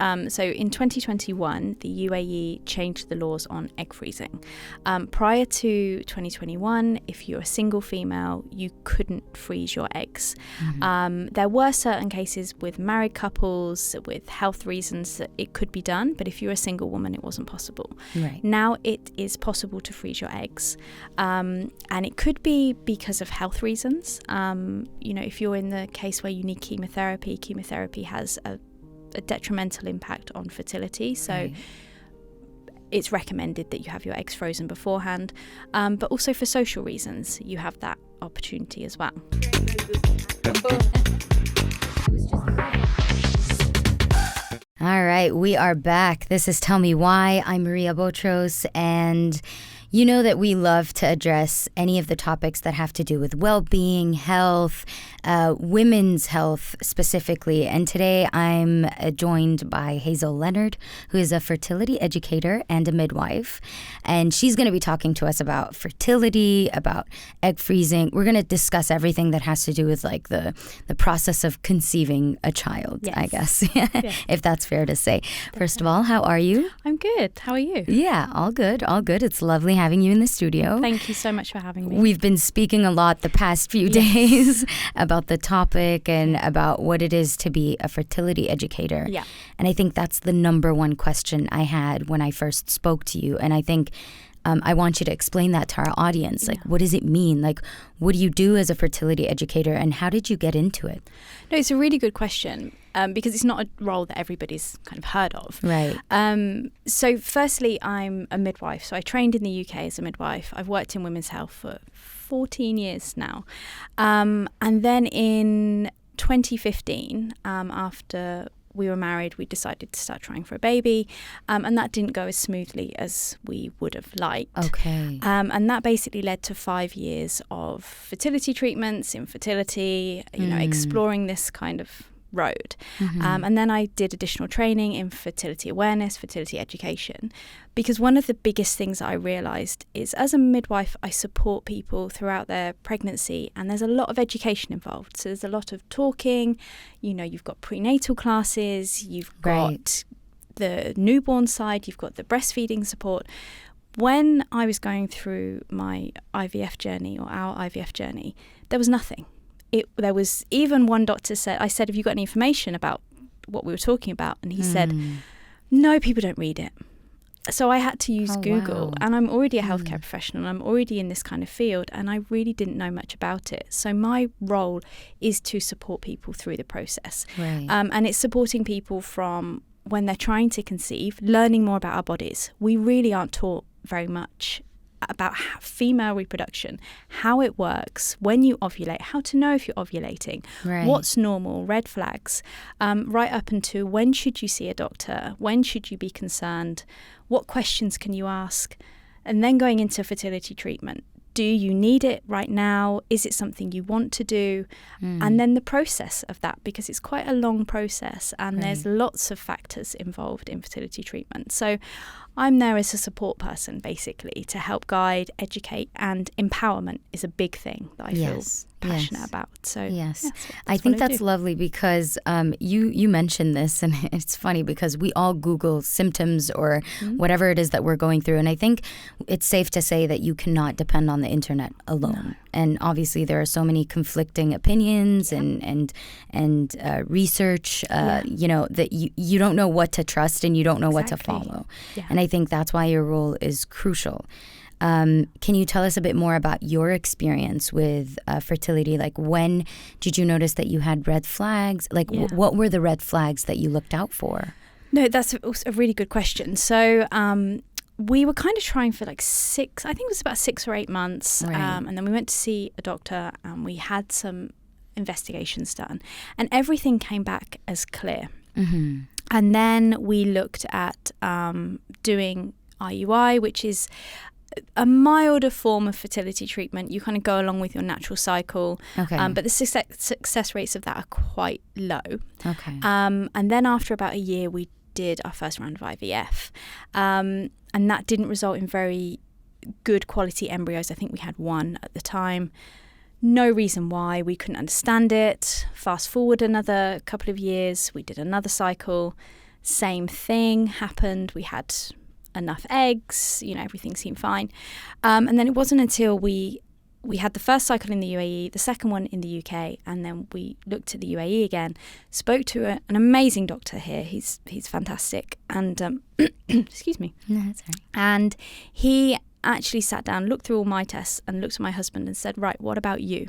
So in 2021, the UAE changed the laws on egg freezing. Prior to 2021, if you're a single female, you couldn't freeze your eggs. There were certain cases with married couples, with health reasons, that it could be done, but if you're a single woman, it wasn't possible. Right. Now it is possible to freeze your eggs, and it could be because of health reasons. If you're in the case where you need chemotherapy has a detrimental impact on fertility, so it's recommended that you have your eggs frozen beforehand, but also for social reasons you have that opportunity as well. All right, we are back. This is Tell Me Why. I'm Maria Botros, and you know that we love to address any of the topics that have to do with well-being, health, women's health specifically. And today I'm joined by Hazel Leonard, who is a fertility educator and a midwife. And she's going to be talking to us about fertility, about egg freezing. We're going to discuss everything that has to do with like the process of conceiving a child, yes. I guess, if that's fair to say. First of all, how are you? I'm good. How are you? Yeah, all good, all good. It's lovely having you in the studio. Thank you so much for having me. We've been speaking a lot the past few days about the topic and about what it is to be a fertility educator. Yeah. And I think that's the number one question I had when I first spoke to you. And I think I want you to explain that to our audience. Like, what does it mean? Like, what do you do as a fertility educator, and how did you get into it? No, it's a really good question. Because it's not a role that everybody's kind of heard of. Right. So firstly, I'm a midwife. So I trained in the UK as a midwife. I've worked in women's health for 14 years now. And then in 2015, after we were married, we decided to start trying for a baby. And that didn't go as smoothly as we would have liked. Okay. And that basically led to 5 years of fertility treatments, infertility, exploring this kind of road. And then I did additional training in fertility awareness, fertility education, because one of the biggest things that I realised is as a midwife, I support people throughout their pregnancy, and there's a lot of education involved. So there's a lot of talking, you've got prenatal classes, you've got the newborn side, you've got the breastfeeding support. When I was going through my IVF journey, or our IVF journey, there was nothing. There was even one doctor I said, have you got any information about what we were talking about? And he said, no, people don't read it. So I had to use Google. Wow. And I'm already a healthcare professional, and I'm already in this kind of field, and I really didn't know much about it. So my role is to support people through the process. Right. And it's supporting people from when they're trying to conceive, learning more about our bodies. We really aren't taught very much about female reproduction, how it works, when you ovulate, how to know if you're ovulating, what's normal, red flags, right up into when should you see a doctor, when should you be concerned, what questions can you ask, and then going into fertility treatment. Do you need it right now? Is it something you want to do? And then the process of that, because it's quite a long process and there's lots of factors involved in fertility treatment. So I'm there as a support person, basically, to help guide, educate, and empowerment is a big thing that I feel passionate about. So yes, I think that's lovely because you mentioned this, and it's funny because we all Google symptoms or whatever it is that we're going through, and I think it's safe to say that you cannot depend on the internet alone. No. And obviously there are so many conflicting opinions and research, that you don't know what to trust and you don't know what to follow. Yeah. And I think that's why your role is crucial. Can you tell us a bit more about your experience with fertility? Like, when did you notice that you had red flags? Like, what were the red flags that you looked out for? No, that's a really good question. So we were kind of trying for like 6 or 8 months. And then we went to see a doctor and we had some investigations done. And everything came back as clear. Mm-hmm. And then we looked at doing IUI, which is a milder form of fertility treatment. You kind of go along with your natural cycle, but the success rates of that are quite low. And then after about a year, we did our first round of IVF, and that didn't result in very good quality embryos. I think we had one at the time. No reason why. We couldn't understand it. Fast forward another couple of years, we did another cycle. same thing happened. We had enough eggs, everything seemed fine. And then it wasn't until we had the first cycle in the UAE, the second one in the UK, and then we looked at the UAE again, spoke to an amazing doctor here. He's fantastic. And, excuse me. No, that's all right. And he actually sat down, looked through all my tests and looked at my husband and said, right, what about you?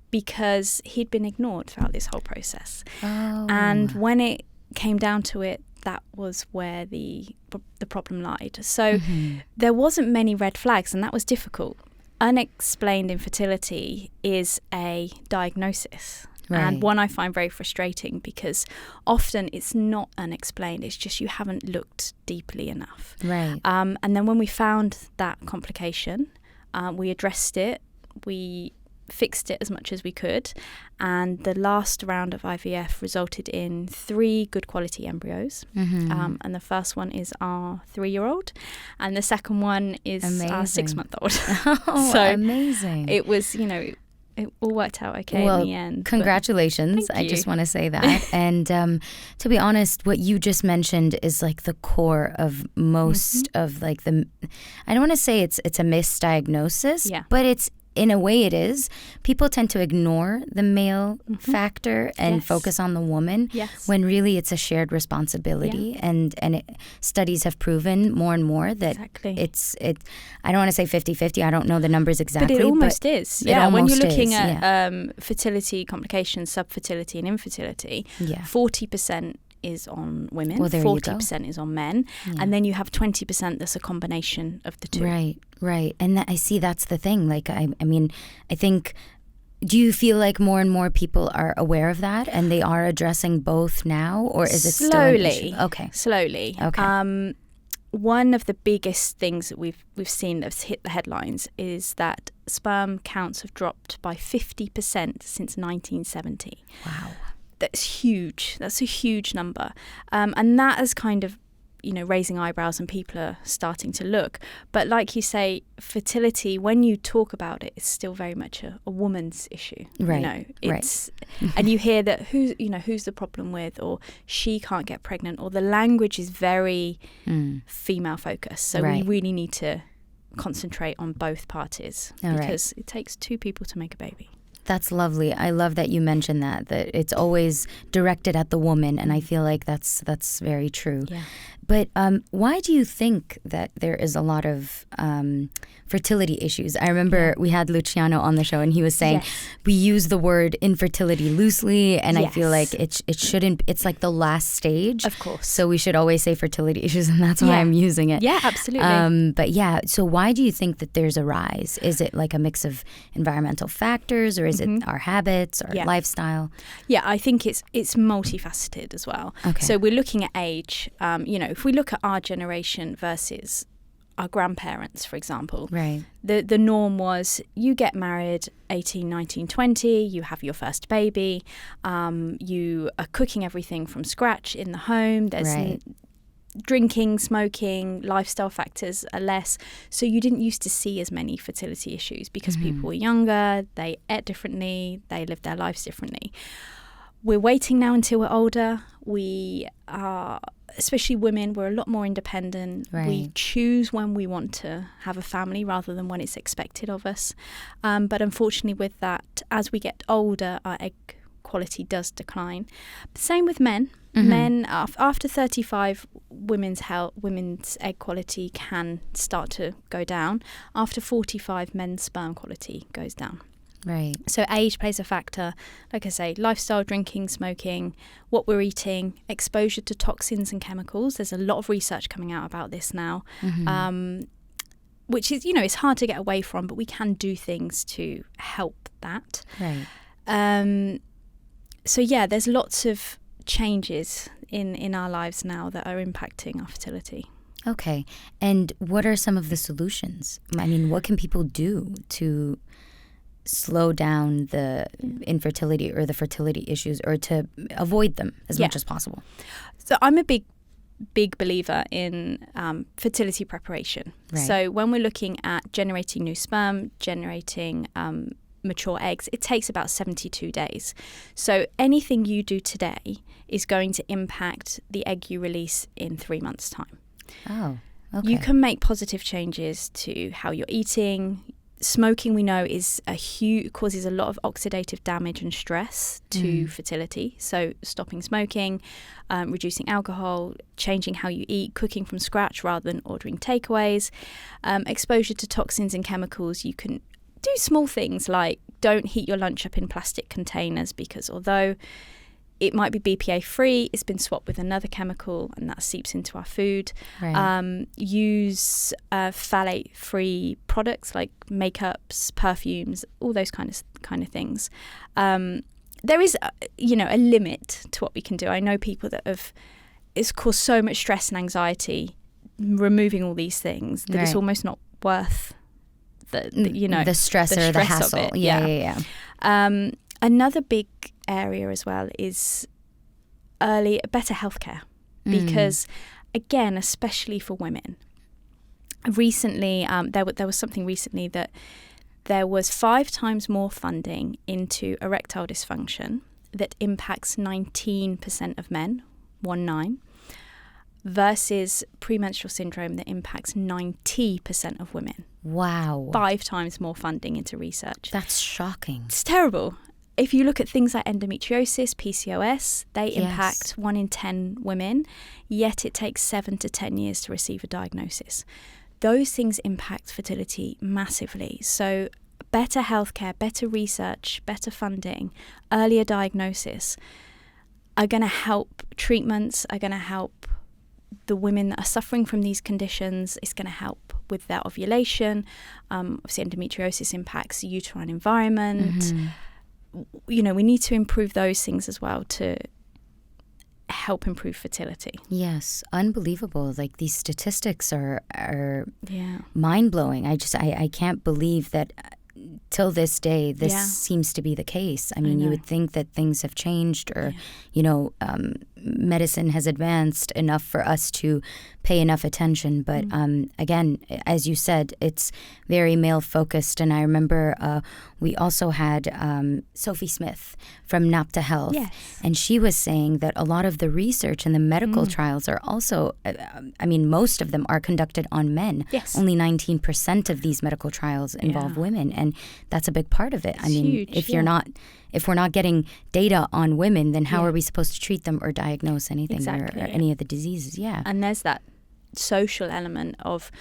Because he'd been ignored throughout this whole process. Oh. And when it came down to it, that was where the problem lied. So there wasn't many red flags, and that was difficult. Unexplained infertility is a diagnosis, and one I find very frustrating because often it's not unexplained. It's just you haven't looked deeply enough. Right. And then when we found that complication, we addressed it. We fixed it as much as we could, and the last round of IVF resulted in 3 good quality embryos, and the first one is our 3-year-old and the second one is our 6-month-old. So amazing. It was, it all worked out okay in the end. Congratulations. I just want to say that. And to be honest, what you just mentioned is like the core of most of like I don't want to say it's a misdiagnosis, but it's, in a way it is. People tend to ignore the male factor and focus on the woman when really it's a shared responsibility. And studies have proven more and more that it's I don't want to say 50-50. I don't know the numbers exactly. But it almost is. Yeah, when you're looking at fertility complications, subfertility and infertility, 40% is on women, 40% is on men, and then you have 20% that's a combination of the two. Right. And I see that's the thing. Like, I mean, I think, do you feel like more and more people are aware of that and they are addressing both now, or is it still an issue? Slowly. Okay. One of the biggest things that we've seen that's hit the headlines is that sperm counts have dropped by 50% since 1970. Wow. That's huge. That's a huge number. And that is kind of, raising eyebrows, and people are starting to look. But like you say, fertility, when you talk about it, it's still very much a woman's issue. Right. And you hear that who's the problem with, or she can't get pregnant, or the language is very female focused. So we really need to concentrate on both parties because it takes 2 people to make a baby. That's lovely. I love that you mentioned that it's always directed at the woman, and I feel like that's very true. Yeah. But why do you think that there is a lot of fertility issues? I remember we had Luciano on the show, and he was saying we use the word infertility loosely, and I feel like it shouldn't. It's like the last stage, of course. So we should always say fertility issues, and that's why I'm using it. Yeah, absolutely. But so why do you think that there's a rise? Is it like a mix of environmental factors, or is it our habits or lifestyle? Yeah, I think it's multifaceted as well. Okay. So we're looking at age. If we look at our generation versus our grandparents, for example, the norm was you get married 18, 19, 20, you have your first baby, you are cooking everything from scratch in the home, there's drinking, smoking, lifestyle factors are less. So you didn't used to see as many fertility issues because people were younger, they ate differently, they lived their lives differently. We're waiting now until we're older. We are, especially women, we're a lot more independent. We choose when we want to have a family rather than when it's expected of us. But unfortunately with that, as we get older, our egg quality does decline. Same with men. Men, after 35, women's egg quality can start to go down. After 45, men's sperm quality goes down. Right. So age plays a factor. Like I say, lifestyle, drinking, smoking, what we're eating, exposure to toxins and chemicals. There's a lot of research coming out about this now, which is, it's hard to get away from, but we can do things to help that. Right. So there's lots of changes in our lives now that are impacting our fertility. Okay. And what are some of the solutions? I mean, what can people do to slow down the infertility or the fertility issues, or to avoid them as much as possible? So I'm a big believer in fertility preparation. So when we're looking at generating new sperm, generating mature eggs, it takes about 72 days. So anything you do today is going to impact the egg you release in 3 months' time. Oh, okay. You can make positive changes to how you're eating. Smoking, we know, causes a lot of oxidative damage and stress to fertility. So stopping smoking, reducing alcohol, changing how you eat, cooking from scratch rather than ordering takeaways, exposure to toxins and chemicals. You can do small things like don't heat your lunch up in plastic containers, because although it might be BPA free, it's been swapped with another chemical and that seeps into our food. Right. Use phthalate free products like makeups, perfumes, all those kind of things. There is a limit to what we can do. I know people that it's caused so much stress and anxiety removing all these things that it's almost not worth the stress or the hassle. Of it. Yeah. Another big area as well is better healthcare, because again, especially for women, recently there was something recently that there was 5 times more funding into erectile dysfunction that impacts 19% of men, 19, versus premenstrual syndrome that impacts 90% of women. Wow. 5 times more funding into research. That's shocking. It's terrible. If you look at things like endometriosis, PCOS, they impact 1 in 10 women, yet it takes 7 to 10 years to receive a diagnosis. Those things impact fertility massively. So better healthcare, better research, better funding, earlier diagnosis are going to help. Treatments are going to help the women that are suffering from these conditions. It's going to help with their ovulation. Obviously, endometriosis impacts the uterine environment. We need to improve those things as well to help improve fertility. Yes, unbelievable. Like, these statistics are mind-blowing. I can't believe that till this day this seems to be the case. I mean, you would think that things have changed, or medicine has advanced enough for us to pay enough attention, but again, as you said, it's very male focused. And I remember we also had Sophie Smith from NAPTA Health, and she was saying that a lot of the research and the medical trials are also, most of them are conducted on men. Yes. Only 19% of these medical trials involve women, and that's a big part of it. It's huge, if we're not getting data on women, then how are we supposed to treat them or diagose anything or any of the diseases? Yeah. And there's that social element of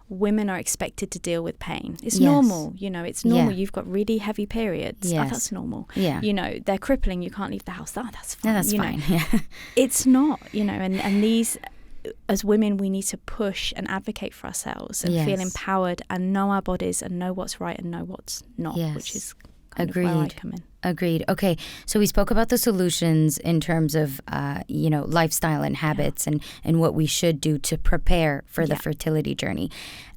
women are expected to deal with pain. It's normal, it's normal. You've got really heavy periods. Yes. That's normal. Yeah. They're crippling. You can't leave the house. That's fine. Yeah, that's fine. Yeah. It's not, and these, as women, we need to push and advocate for ourselves and feel empowered and know our bodies and know what's right and know what's not, which is kind of where I come in. Agreed. Okay, so we spoke about the solutions in terms of, lifestyle and habits and what we should do to prepare for the fertility journey.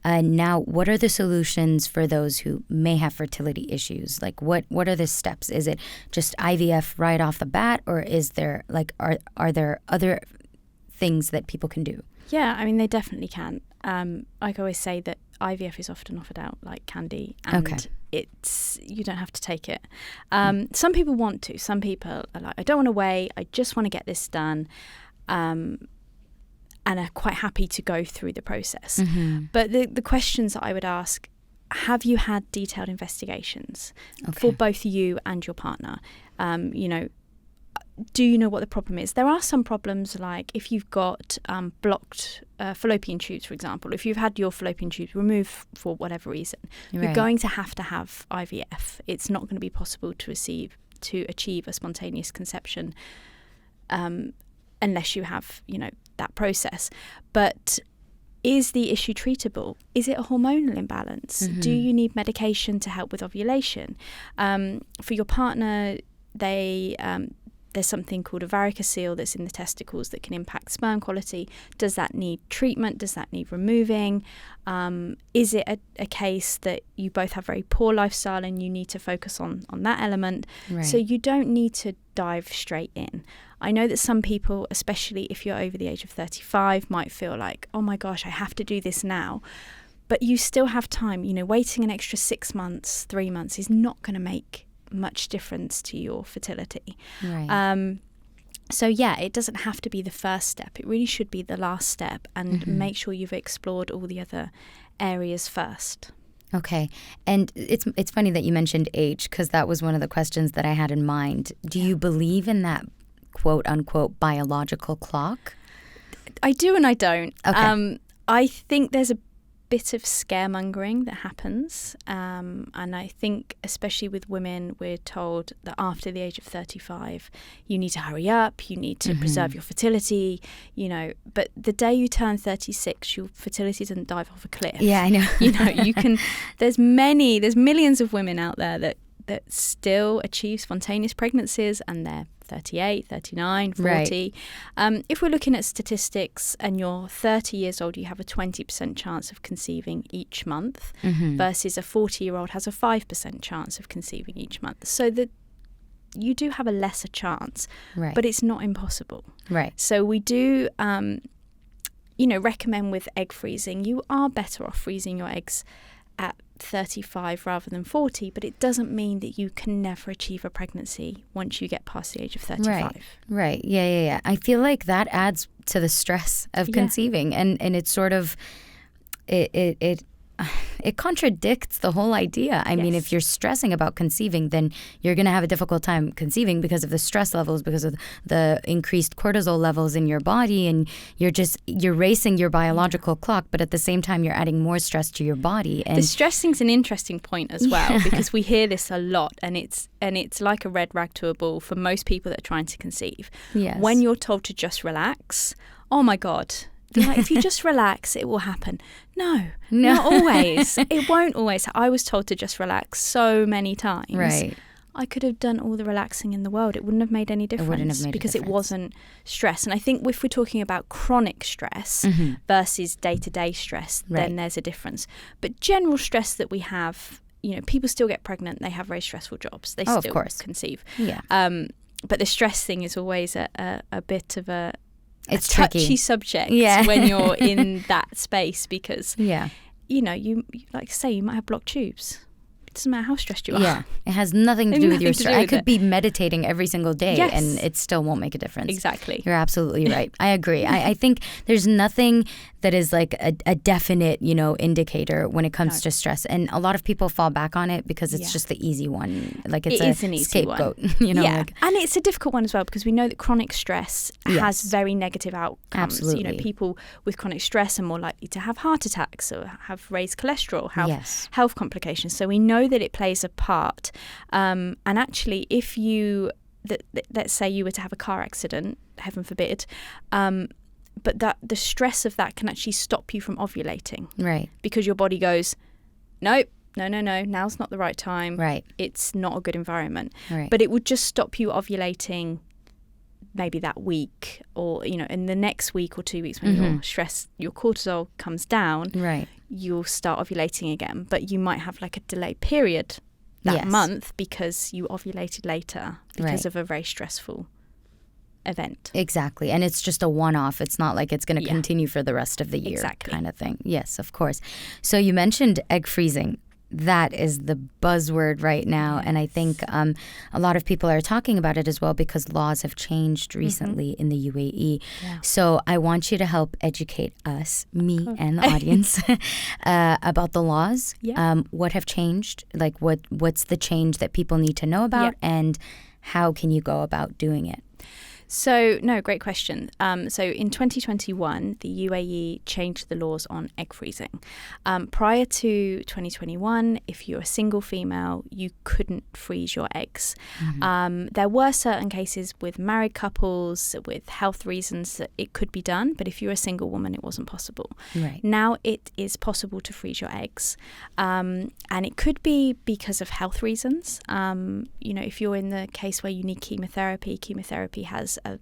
Now, what are the solutions for those who may have fertility issues? Like, what are the steps? Is it just IVF right off the bat, or is there, are there other things that people can do? Yeah, they definitely can. I always say that IVF is often offered out like candy, and you don't have to take it. Some people want to. Some people are like, I don't want to wait. I just want to get this done, and are quite happy to go through the process. But the questions that I would ask: have you had detailed investigations for both you and your partner? Do you know what the problem is? There are some problems, like if you've got blocked fallopian tubes, for example. If you've had your fallopian tubes removed for whatever reason, you're going to have IVF. It's not going to be possible to achieve a spontaneous conception unless you have, that process. But is the issue treatable? Is it a hormonal imbalance? Do you need medication to help with ovulation? For your partner, there's something called a varicocele that's in the testicles that can impact sperm quality. Does that need treatment? Does that need removing? Is it a case that you both have very poor lifestyle and you need to focus on that element? Right. So you don't need to dive straight in. I know that some people, especially if you're over the age of 35, might feel like, oh my gosh, I have to do this now. But you still have time. Waiting an extra 6 months, 3 months is not going to make much difference to your fertility. Right. So yeah, it doesn't have to be the first step. It really should be the last step, and make sure you've explored all the other areas first. Okay. And it's funny that you mentioned age, because that was one of the questions that I had in mind. Do you believe in that quote unquote biological clock? I do and I don't. Okay. I think there's a bit of scaremongering that happens, and I think especially with women, we're told that after the age of 35 you need to hurry up, you need to preserve your fertility, but the day you turn 36 your fertility doesn't dive off a cliff. Yeah, I know. You can there's millions of women out there that still achieve spontaneous pregnancies, and they're 38, 39, 40. Right. If we're looking at statistics and you're 30 years old, you have a 20% chance of conceiving each month, versus a 40-year-old has a 5% chance of conceiving each month. So that you do have a lesser chance, right, but it's not impossible. Right. So we do, recommend with egg freezing, you are better off freezing your eggs at 35 rather than 40, but it doesn't mean that you can never achieve a pregnancy once you get past the age of 35. Right. Yeah. I feel like that adds to the stress of conceiving, and it's sort of it contradicts the whole idea. I mean, if you're stressing about conceiving, then you're going to have a difficult time conceiving because of the stress levels, because of the increased cortisol levels in your body, and you're racing your biological clock, but at the same time you're adding more stress to your body. And the stressing's an interesting point as well, because we hear this a lot, and it's like a red rag to a bull for most people that are trying to conceive. Yes. When you're told to just relax, oh my God. They're like, if you just relax, it will happen. No, not always. It won't always. I was told to just relax so many times. Right. I could have done all the relaxing in the world. It wouldn't have made any difference because it wasn't stress. And I think if we're talking about chronic stress versus day-to-day stress, then there's a difference. But general stress that we have, people still get pregnant. They have very stressful jobs. They still conceive. Yeah. But the stress thing is always a bit of a touchy subject when you're in that space, because you like to say, you might have blocked tubes. It doesn't matter how stressed you are. Yeah, it has nothing to do with your stress. I could be meditating every single day and it still won't make a difference. Exactly. You're absolutely right. I agree. I think there's nothing that is like a definite, indicator when it comes to stress. And a lot of people fall back on it because it's just the easy one. Like it's an easy scapegoat. One. And it's a difficult one as well, because we know that chronic stress has very negative outcomes. Absolutely. People with chronic stress are more likely to have heart attacks or have raised cholesterol, have health complications. So we know that it plays a part. And actually, if let's say you were to have a car accident, heaven forbid, but that the stress of that can actually stop you from ovulating. Right. Because your body goes, nope, no, now's not the right time. Right. It's not a good environment. Right. But it would just stop you ovulating maybe that week, or, in the next week or 2 weeks when your stress, your cortisol comes down, you'll start ovulating again. But you might have like a delay period that month because you ovulated later because of a very stressful event. Exactly. And it's just a one-off. It's not like it's going to continue for the rest of the year kind of thing. Yes, of course. So you mentioned egg freezing. That is the buzzword right now. And I think a lot of people are talking about it as well because laws have changed recently in the UAE. Yeah. So I want you to help educate us, me and the audience, about the laws. Yeah. What have changed? Like what's the change that people need to know about, and how can you go about doing it? So, great question. So in 2021, the UAE changed the laws on egg freezing. Prior to 2021, if you're a single female, you couldn't freeze your eggs. There were certain cases with married couples, with health reasons, that it could be done. But if you're a single woman, it wasn't possible. Right. Now it is possible to freeze your eggs. And it could be because of health reasons. If you're in the case where you need chemotherapy has a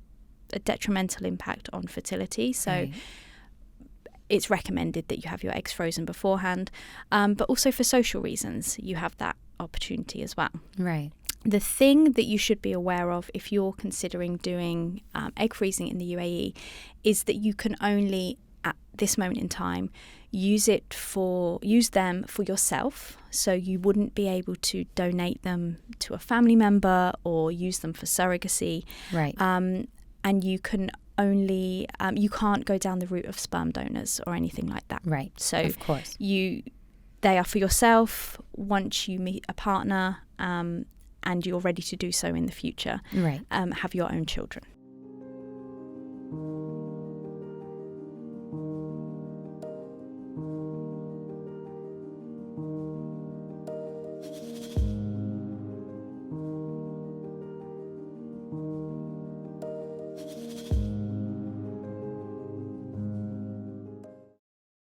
detrimental impact on fertility. So it's recommended that you have your eggs frozen beforehand. But also for social reasons, you have that opportunity as well. Right. The thing that you should be aware of if you're considering doing egg freezing in the UAE is that you can only at this moment in time, use them for yourself. So you wouldn't be able to donate them to a family member or use them for surrogacy. Right. And you can only you can't go down the route of sperm donors or anything like that. Right. So of course, they are for yourself once you meet a partner, and you're ready to do so in the future. Right. Have your own children.